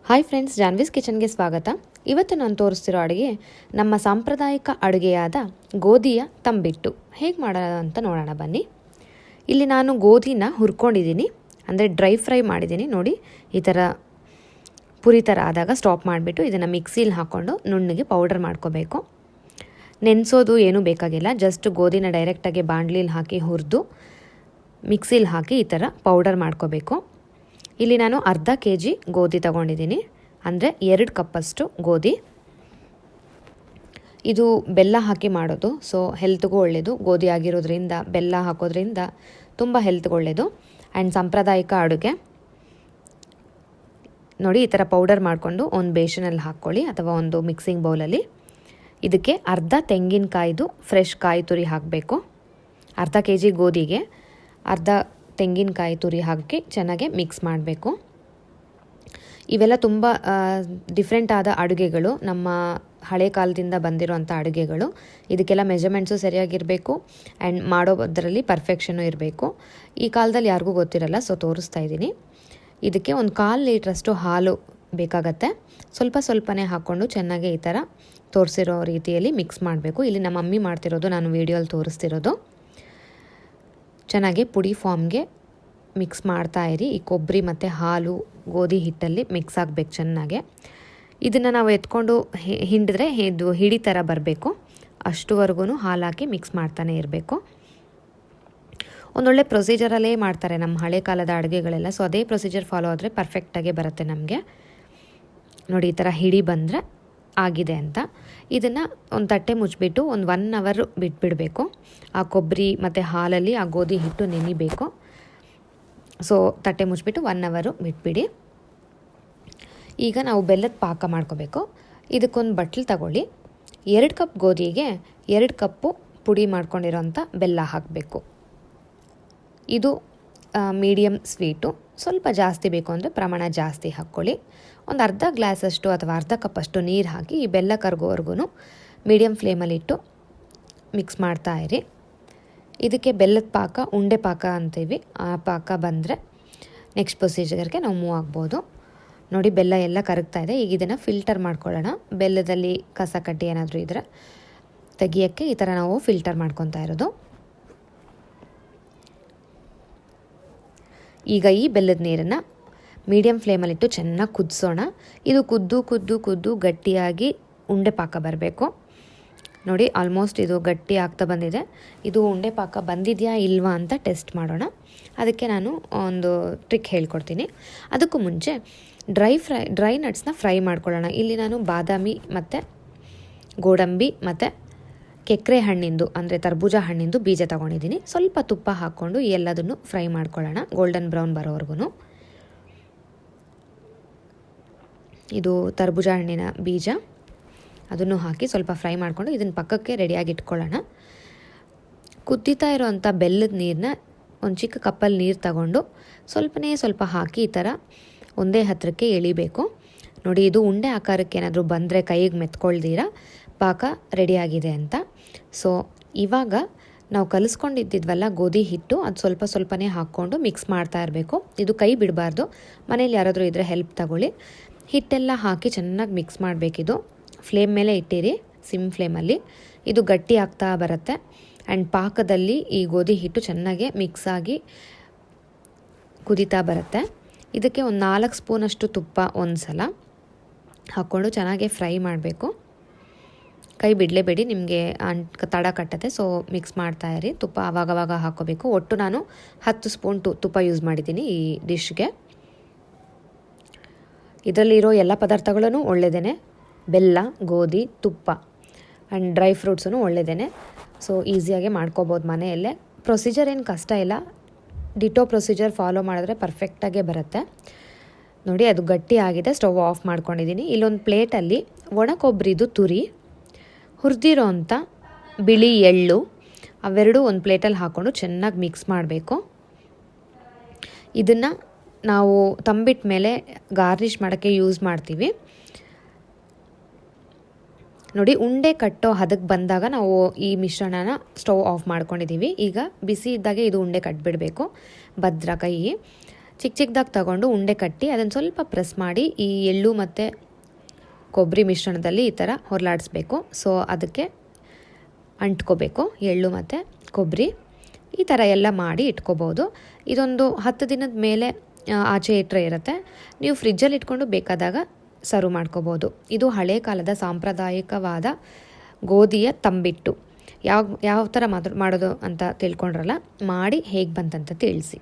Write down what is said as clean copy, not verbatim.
Hi friends, Janvi's ಕಿಚನ್ಗೆ ಸ್ವಾಗತ. ಇವತ್ತು ನಾನು ತೋರಿಸ್ತಿರೋ ಅಡುಗೆ ನಮ್ಮ ಸಾಂಪ್ರದಾಯಿಕ ಅಡುಗೆಯಾದ ಗೋಧಿಯ ತಂಬಿಟ್ಟು ಹೇಗೆ ಮಾಡೋದು ಅಂತ ನೋಡೋಣ ಬನ್ನಿ. ಇಲ್ಲಿ ನಾನು ಗೋಧಿನ ಹುರ್ಕೊಂಡಿದ್ದೀನಿ, ಅಂದರೆ ಡ್ರೈ ಫ್ರೈ ಮಾಡಿದ್ದೀನಿ. ನೋಡಿ, ಈ ಥರ ಪುರಿ ಥರ ಆದಾಗ ಸ್ಟಾಪ್ ಮಾಡಿಬಿಟ್ಟು ಇದನ್ನು ಮಿಕ್ಸಿಲಿ ಹಾಕ್ಕೊಂಡು ನುಣ್ಣಗೆ ಪೌಡರ್ ಮಾಡ್ಕೋಬೇಕು. ನೆನೆಸೋದು ಏನೂ ಬೇಕಾಗಿಲ್ಲ, ಜಸ್ಟ್ ಗೋಧಿನ ಡೈರೆಕ್ಟಾಗಿ ಬಾಣಲಿಲಿ ಹಾಕಿ ಹುರಿದು ಮಿಕ್ಸಿಲಿ ಹಾಕಿ ಈ ಥರ ಪೌಡರ್ ಮಾಡ್ಕೋಬೇಕು. ಇಲ್ಲಿ ನಾನು ಅರ್ಧ kg ಗೋಧಿ ತಗೊಂಡಿದ್ದೀನಿ, ಅಂದರೆ 2 ಕಪ್ಪಷ್ಟು ಗೋಧಿ. ಇದು ಬೆಲ್ಲ ಹಾಕಿ ಮಾಡೋದು, ಸೊ ಹೆಲ್ತ್ಗೂ ಒಳ್ಳೆಯದು. ಗೋಧಿ ಆಗಿರೋದ್ರಿಂದ ಬೆಲ್ಲ ಹಾಕೋದ್ರಿಂದ ತುಂಬ ಹೆಲ್ತ್ಗೆ ಒಳ್ಳೆಯದು ಆ್ಯಂಡ್ ಸಾಂಪ್ರದಾಯಿಕ ಅಡುಗೆ. ನೋಡಿ, ಈ ಥರ ಪೌಡರ್ ಮಾಡಿಕೊಂಡು ಒಂದು ಬೇಷನಲ್ಲಿ ಹಾಕ್ಕೊಳ್ಳಿ ಅಥವಾ ಒಂದು ಮಿಕ್ಸಿಂಗ್ ಬೌಲಲ್ಲಿ. ಇದಕ್ಕೆ ಅರ್ಧ ತೆಂಗಿನಕಾಯ್ದು ಫ್ರೆಶ್ ಕಾಯಿ ತುರಿ ಹಾಕಬೇಕು. ಅರ್ಧ kg ಗೋಧಿಗೆ ಅರ್ಧ ತೆಂಗಿನಕಾಯಿ ತುರಿ ಹಾಕಿ ಚೆನ್ನಾಗಿ ಮಿಕ್ಸ್ ಮಾಡಬೇಕು. ಇವೆಲ್ಲ ತುಂಬ ಡಿಫ್ರೆಂಟ್ ಆದ ಅಡುಗೆಗಳು, ನಮ್ಮ ಹಳೆ ಕಾಲದಿಂದ ಬಂದಿರೋಂಥ ಅಡುಗೆಗಳು. ಇದಕ್ಕೆಲ್ಲ ಮೆಜರ್ಮೆಂಟ್ಸು ಸರಿಯಾಗಿರಬೇಕು ಆ್ಯಂಡ್ ಮಾಡೋದರಲ್ಲಿ ಪರ್ಫೆಕ್ಷನು ಇರಬೇಕು. ಈ ಕಾಲದಲ್ಲಿ ಯಾರಿಗೂ ಗೊತ್ತಿರಲ್ಲ, ಸೊ ತೋರಿಸ್ತಾ ಇದ್ದೀನಿ. ಇದಕ್ಕೆ ಒಂದು 1/4 ಲೀಟ್ರಷ್ಟು ಹಾಲು ಬೇಕಾಗತ್ತೆ. ಸ್ವಲ್ಪನೇ ಹಾಕ್ಕೊಂಡು ಚೆನ್ನಾಗಿ ಈ ಥರ ತೋರಿಸಿರೋ ರೀತಿಯಲ್ಲಿ ಮಿಕ್ಸ್ ಮಾಡಬೇಕು. ಇಲ್ಲಿ ನಮ್ಮ ಮಮ್ಮಿ ಮಾಡ್ತಿರೋದು, ನಾನು ವೀಡಿಯೋಲ್ಲಿ ತೋರಿಸ್ತಿರೋದು. ಚೆನ್ನಾಗಿ ಪುಡಿ ಫಾರ್ಮ್ಗೆ ಮಿಕ್ಸ್ ಮಾಡ್ತಾ ಇರಿ. ಈ ಕೊಬ್ಬರಿ ಮತ್ತು ಹಾಲು ಗೋಧಿ ಹಿಟ್ಟಲ್ಲಿ ಮಿಕ್ಸ್ ಆಗಬೇಕು ಚೆನ್ನಾಗೆ. ಇದನ್ನು ನಾವು ಎತ್ಕೊಂಡು ಹಿಂಡಿದ್ರೆ ಇದು ಹಿಡಿ ಥರ ಬರಬೇಕು, ಅಷ್ಟುವರೆಗೂ ಹಾಲು ಹಾಕಿ ಮಿಕ್ಸ್ ಮಾಡ್ತಾನೆ ಇರಬೇಕು. ಒಂದೊಳ್ಳೆ ಪ್ರೊಸೀಜರಲ್ಲೇ ಮಾಡ್ತಾರೆ ನಮ್ಮ ಹಳೆ ಕಾಲದ ಅಡುಗೆಗಳೆಲ್ಲ, ಸೊ ಅದೇ ಪ್ರೊಸೀಜರ್ ಫಾಲೋ ಆದರೆ ಪರ್ಫೆಕ್ಟಾಗಿ ಬರುತ್ತೆ ನಮಗೆ. ನೋಡಿ, ಈ ಥರ ಹಿಡಿ ಬಂದರೆ ಆಗಿದೆ ಅಂತ. ಇದನ್ನು ಒಂದು ತಟ್ಟೆ ಮುಚ್ಚಿಬಿಟ್ಟು ಒಂದು 1 ಅವರ್ ಬಿಟ್ಬಿಡಬೇಕು. ಆ ಕೊಬ್ಬರಿ ಮತ್ತು ಹಾಲಲ್ಲಿ ಆ ಗೋಧಿ ಹಿಟ್ಟು ನೆನಿಬೇಕು. ಸೊ ತಟ್ಟೆ ಮುಚ್ಚಿಬಿಟ್ಟು 1 ಅವರ್ ಬಿಟ್ಬಿಡಿ. ಈಗ ನಾವು ಬೆಲ್ಲದ ಪಾಕ ಮಾಡ್ಕೋಬೇಕು. ಇದಕ್ಕೊಂದು ಬಟ್ಲು ತಗೊಳ್ಳಿ. 2 ಕಪ್ ಗೋಧಿಗೆ 2 ಕಪ್ಪು ಪುಡಿ ಮಾಡ್ಕೊಂಡಿರೋಂಥ ಬೆಲ್ಲ ಹಾಕಬೇಕು. ಇದು ಮೀಡಿಯಮ್ ಸ್ವೀಟು. ಸ್ವಲ್ಪ ಜಾಸ್ತಿ ಬೇಕು ಅಂದರೆ ಪ್ರಮಾಣ ಜಾಸ್ತಿ ಹಾಕ್ಕೊಳ್ಳಿ. ಒಂದು ಅರ್ಧ ಗ್ಲಾಸಷ್ಟು ಅಥವಾ ಅರ್ಧ ಕಪ್ಪಷ್ಟು ನೀರು ಹಾಕಿ ಈ ಬೆಲ್ಲ ಕರಗೋವರೆಗೂ ಮೀಡಿಯಮ್ ಫ್ಲೇಮಲ್ಲಿಟ್ಟು ಮಿಕ್ಸ್ ಮಾಡ್ತಾ ಇರಿ. ಇದಕ್ಕೆ ಬೆಲ್ಲದ ಪಾಕ, ಉಂಡೆ ಪಾಕ ಅಂತೀವಿ, ಆ ಪಾಕ ಬಂದರೆ ನೆಕ್ಸ್ಟ್ ಪ್ರೊಸೀಜರ್ಗೆ ನಾವು ಮೂವ್ ಆಗ್ಬೋದು. ನೋಡಿ, ಬೆಲ್ಲ ಎಲ್ಲ ಕರಗ್ತಾ ಇದೆ. ಈಗ ಇದನ್ನು ಫಿಲ್ಟರ್ ಮಾಡ್ಕೊಳ್ಳೋಣ. ಬೆಲ್ಲದಲ್ಲಿ ಕಸ ಕಡ್ಡಿ ಏನಾದರೂ ಇದ್ದರೆ ತೆಗಿಯೋಕ್ಕೆ ಈ ಥರ ನಾವು ಫಿಲ್ಟರ್ ಮಾಡ್ಕೊತಾ ಇರೋದು. ಈಗ ಈ ಬೆಲ್ಲದ ನೀರನ್ನು ಮೀಡಿಯಮ್ ಫ್ಲೇಮಲ್ಲಿಟ್ಟು ಚೆನ್ನಾಗಿ ಕುದಿಸೋಣ. ಇದು ಕುದ್ದು ಗಟ್ಟಿಯಾಗಿ ಉಂಡೆ ಪಾಕ ಬರಬೇಕು. ನೋಡಿ, ಆಲ್ಮೋಸ್ಟ್ ಇದು ಗಟ್ಟಿ ಆಗ್ತಾ ಬಂದಿದೆ. ಇದು ಉಂಡೆ ಪಾಕ ಬಂದಿದೆಯಾ ಇಲ್ವಾ ಅಂತ ಟೆಸ್ಟ್ ಮಾಡೋಣ. ಅದಕ್ಕೆ ನಾನು ಒಂದು ಟ್ರಿಕ್ ಹೇಳ್ಕೊಡ್ತೀನಿ. ಅದಕ್ಕೂ ಮುಂಚೆ ಡ್ರೈ ನಟ್ಸ್ನ ಫ್ರೈ ಮಾಡ್ಕೊಳ್ಳೋಣ. ಇಲ್ಲಿ ನಾನು ಬಾದಾಮಿ ಮತ್ತು ಗೋಡಂಬಿ ಮತ್ತು ಕೆಕ್ಕರೆ ಹಣ್ಣಿಂದು, ಅಂದರೆ ತರ್ಬೂಜ ಹಣ್ಣಿಂದು ಬೀಜ ತೊಗೊಂಡಿದ್ದೀನಿ. ಸ್ವಲ್ಪ ತುಪ್ಪ ಹಾಕ್ಕೊಂಡು ಎಲ್ಲದನ್ನು ಫ್ರೈ ಮಾಡ್ಕೊಳ್ಳೋಣ ಗೋಲ್ಡನ್ ಬ್ರೌನ್ ಬರೋವರೆಗೂ. ಇದು ತರ್ಬೂಜ ಹಣ್ಣಿನ ಬೀಜ, ಅದನ್ನು ಹಾಕಿ ಸ್ವಲ್ಪ ಫ್ರೈ ಮಾಡಿಕೊಂಡು ಇದನ್ನು ಪಕ್ಕಕ್ಕೆ ರೆಡಿಯಾಗಿ ಇಟ್ಕೊಳ್ಳೋಣ. ಕುದ್ದೀತಾ ಇರೋವಂಥ ಬೆಲ್ಲದ ನೀರನ್ನ ಒಂದು ಚಿಕ್ಕ ಕಪ್ಪಲ್ಲಿ ನೀರು ತಗೊಂಡು ಸ್ವಲ್ಪ ಹಾಕಿ ಈ ಥರ ಒಂದೇ ಹತ್ತಿರಕ್ಕೆ ಎಳಿಬೇಕು. ನೋಡಿ, ಇದು ಉಂಡೆ ಆಕಾರಕ್ಕೆ ಏನಾದರೂ ಬಂದರೆ ಕೈಗೆ ಮೆತ್ಕೊಳ್ದಿರ ಪಾಕ ರೆಡಿಯಾಗಿದೆ ಅಂತ. ಸೊ ಇವಾಗ ನಾವು ಕಲಿಸ್ಕೊಂಡಿದ್ದಿದ್ವಲ್ಲ ಗೋಧಿ ಹಿಟ್ಟು, ಅದು ಸ್ವಲ್ಪನೇ ಹಾಕ್ಕೊಂಡು ಮಿಕ್ಸ್ ಮಾಡ್ತಾ ಇರಬೇಕು. ಇದು ಕೈ ಬಿಡಬಾರ್ದು. ಮನೇಲಿ ಯಾರಾದರೂ ಇದ್ದರೆ ಹೆಲ್ಪ್ ತಗೊಳ್ಳಿ. ಹಿಟ್ಟೆಲ್ಲ ಹಾಕಿ ಚೆನ್ನಾಗಿ ಮಿಕ್ಸ್ ಮಾಡಬೇಕಿದು. ಫ್ಲೇಮ್ ಮೇಲೆ ಇಟ್ಟಿರಿ, ಸಿಮ್ ಫ್ಲೇಮಲ್ಲಿ. ಇದು ಗಟ್ಟಿ ಆಗ್ತಾ ಬರುತ್ತೆ ಆ್ಯಂಡ್ ಪಾಕದಲ್ಲಿ ಈ ಗೋಧಿ ಹಿಟ್ಟು ಚೆನ್ನಾಗಿ ಮಿಕ್ಸ್ ಆಗಿ ಕುದೀತಾ ಬರುತ್ತೆ. ಇದಕ್ಕೆ ಒಂದು 4 ಸ್ಪೂನಷ್ಟು ತುಪ್ಪ ಒಂದು ಸಲ ಹಾಕ್ಕೊಂಡು ಚೆನ್ನಾಗಿ ಫ್ರೈ ಮಾಡಬೇಕು. ಕೈ ಬಿಡಲೇಬೇಡಿ, ನಿಮಗೆ ತಡ ಕಟ್ಟತ್ತೆ. ಸೊ ಮಿಕ್ಸ್ ಮಾಡ್ತಾ ಇರಿ. ತುಪ್ಪ ಆವಾಗವಾಗ ಹಾಕ್ಕೋಬೇಕು. ಒಟ್ಟು ನಾನು 10 ಸ್ಪೂನ್ ತುಪ್ಪ ಯೂಸ್ ಮಾಡಿದ್ದೀನಿ ಈ ಡಿಶ್ಗೆ. ಇದರಲ್ಲಿರೋ ಎಲ್ಲ ಪದಾರ್ಥಗಳೂ ಒಳ್ಳೆಯದೇ, ಬೆಲ್ಲ, ಗೋಧಿ, ತುಪ್ಪ ಆ್ಯಂಡ್ ಡ್ರೈ ಫ್ರೂಟ್ಸೂ ಒಳ್ಳೆಯದೇ. ಸೊ ಈಸಿಯಾಗಿ ಮಾಡ್ಕೋಬೋದು ಮನೆಯಲ್ಲೇ. ಪ್ರೊಸೀಜರ್ ಏನು ಕಷ್ಟ ಇಲ್ಲ, ಡಿಟೋ ಪ್ರೊಸೀಜರ್ ಫಾಲೋ ಮಾಡಿದ್ರೆ ಪರ್ಫೆಕ್ಟಾಗೇ ಬರುತ್ತೆ. ನೋಡಿ, ಅದು ಗಟ್ಟಿ ಆಗಿದೆ. ಸ್ಟವ್ ಆಫ್ ಮಾಡ್ಕೊಂಡಿದ್ದೀನಿ. ಇಲ್ಲೊಂದು ಪ್ಲೇಟಲ್ಲಿ ಒಣ ಕೊಬ್ಬರಿದು ತುರಿ, ಹುರಿದಿರೋ ಅಂಥ ಬಿಳಿ ಎಳ್ಳು, ಅವೆರಡೂ ಒಂದು ಪ್ಲೇಟಲ್ಲಿ ಹಾಕ್ಕೊಂಡು ಚೆನ್ನಾಗಿ ಮಿಕ್ಸ್ ಮಾಡಬೇಕು. ಇದನ್ನು ನಾವು ತಂಬಿಟ್ಟು ಮೇಲೆ ಗಾರ್ನಿಷ್ ಮಾಡೋಕ್ಕೆ ಯೂಸ್ ಮಾಡ್ತೀವಿ. ನೋಡಿ, ಉಂಡೆ ಕಟ್ಟೋ ಹದಕ್ಕೆ ಬಂದಾಗ ನಾವು ಈ ಮಿಶ್ರಣನ ಸ್ಟವ್ ಆಫ್ ಮಾಡ್ಕೊಂಡಿದ್ದೀವಿ. ಈಗ ಬಿಸಿ ಇದ್ದಾಗೆ ಇದು ಉಂಡೆ ಕಟ್ಟಿಬಿಡಬೇಕು. ಭದ್ರ ಕೈ ಚಿಕ್ಕ ಚಿಕ್ಕದಾಗಿ ತಗೊಂಡು ಉಂಡೆ ಕಟ್ಟಿ ಅದನ್ನು ಸ್ವಲ್ಪ ಪ್ರೆಸ್ ಮಾಡಿ ಈ ಎಳ್ಳು ಮತ್ತು ಕೊಬ್ಬರಿ ಮಿಶ್ರಣದಲ್ಲಿ ಈ ಥರ ಹೊರಲಾಡಿಸ್ಬೇಕು. ಸೊ ಅದಕ್ಕೆ ಅಂಟ್ಕೋಬೇಕು ಎಳ್ಳು ಮತ್ತು ಕೊಬ್ಬರಿ. ಈ ಥರ ಎಲ್ಲ ಮಾಡಿ ಇಟ್ಕೋಬೋದು. ಇದೊಂದು 10 ದಿನದ ಮೇಲೆ ಆಚೆ ಇಟ್ಟರೆ ಇರುತ್ತೆ. ನೀವು ಫ್ರಿಜ್ಜಲ್ಲಿ ಇಟ್ಕೊಂಡು ಬೇಕಾದಾಗ ಸರ್ವ್ ಮಾಡ್ಕೋಬೋದು. ಇದು ಹಳೆ ಕಾಲದ ಸಾಂಪ್ರದಾಯಿಕವಾದ ಗೋಧಿಯ ತಂಬಿಟ್ಟು. ಯಾವ ಥರ ಮಾಡೋದು ಅಂತ ತಿಳ್ಕೊಂಡ್ರಲ್ಲ, ಮಾಡಿ ಹೇಗೆ ಬಂತಂತ ತಿಳಿಸಿ.